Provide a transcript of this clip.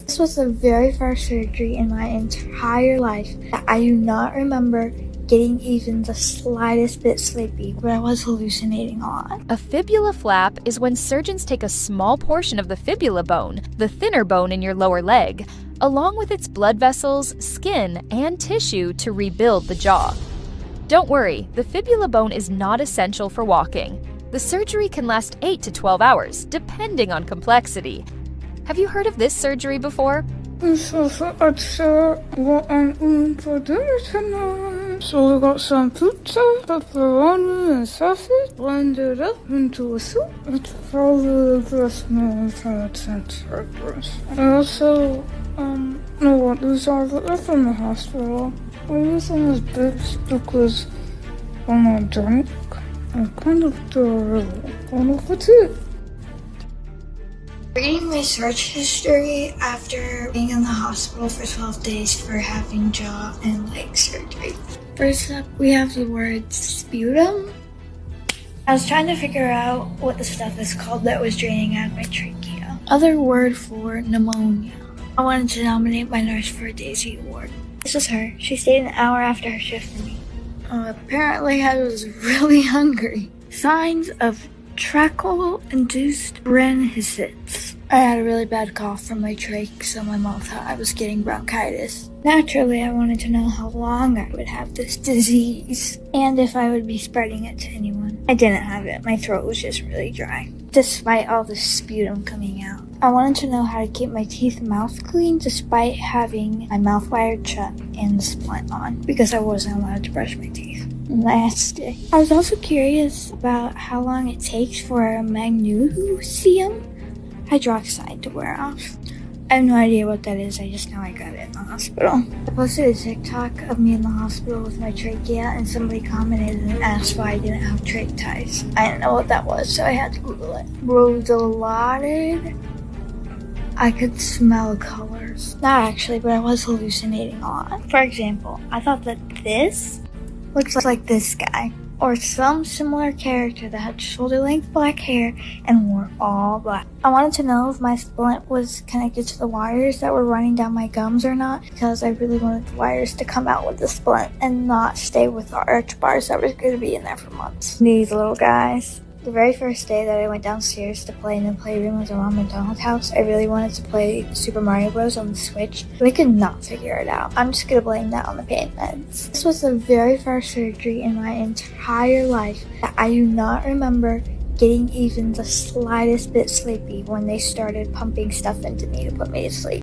This was the very first surgery in my entire life that I do not remember getting even the slightest bit sleepy, but I was hallucinating on. A fibula flap is when surgeons take a small portion of the fibula bone, the thinner bone in your lower leg, along with its blood vessels, skin, and tissue to rebuild the jaw. Don't worry, the fibula bone is not essential for walking. The surgery can last 8 to 12 hours, depending on complexity. Have you heard of this surgery before? So what I'm eating for dinner tonight. So we got some pizza, pepperoni, and sausage blended up into a soup. It's probably the best meal we've had since breakfast. I also, know what these are, but they're from the hospital. We're using this bits because when I drink, I kind of feel really kind of fatigued. Reading my search history after being in the hospital for 12 days for having jaw and leg surgery. First up, we have the word sputum. I was trying to figure out what the stuff is called that was draining out of my trachea. Other word for pneumonia. I wanted to nominate my nurse for a Daisy Award. This was her. She stayed an hour after her shift for me. Apparently I was really hungry. Signs of tracheal-induced rhinosinusitis. I had a really bad cough from my trach, so my mom thought I was getting bronchitis. Naturally, I wanted to know how long I would have this disease, and if I would be spreading it to anyone. I didn't have it. My throat was just really dry, despite all the sputum coming out. I wanted to know how to keep my teeth and mouth clean despite having my mouth wired shut and the splint on, because I wasn't allowed to brush my teeth. Nasty. I was also curious about how long it takes for a magnesium hydroxide to wear off. I have no idea what that is, I just know I got it in the hospital. I posted a TikTok of me in the hospital with my trachea and somebody commented and asked why I didn't have trach ties. I didn't know what that was, so I had to Google it. Rosolated. I could smell colors. Not actually, but I was hallucinating a lot. For example, I thought that this looks like this guy, or some similar character that had shoulder-length black hair and wore all black. I wanted to know if my splint was connected to the wires that were running down my gums or not, because I really wanted the wires to come out with the splint and not stay with the arch bars that were going to be in there for months. These little guys. The very first day that I went downstairs to play in the playroom of the Ronald McDonald house, I really wanted to play Super Mario Bros. On the Switch, but I could not figure it out. I'm just gonna blame that on the pain meds. This was the very first surgery in my entire life that I do not remember getting even the slightest bit sleepy when they started pumping stuff into me to put me to sleep.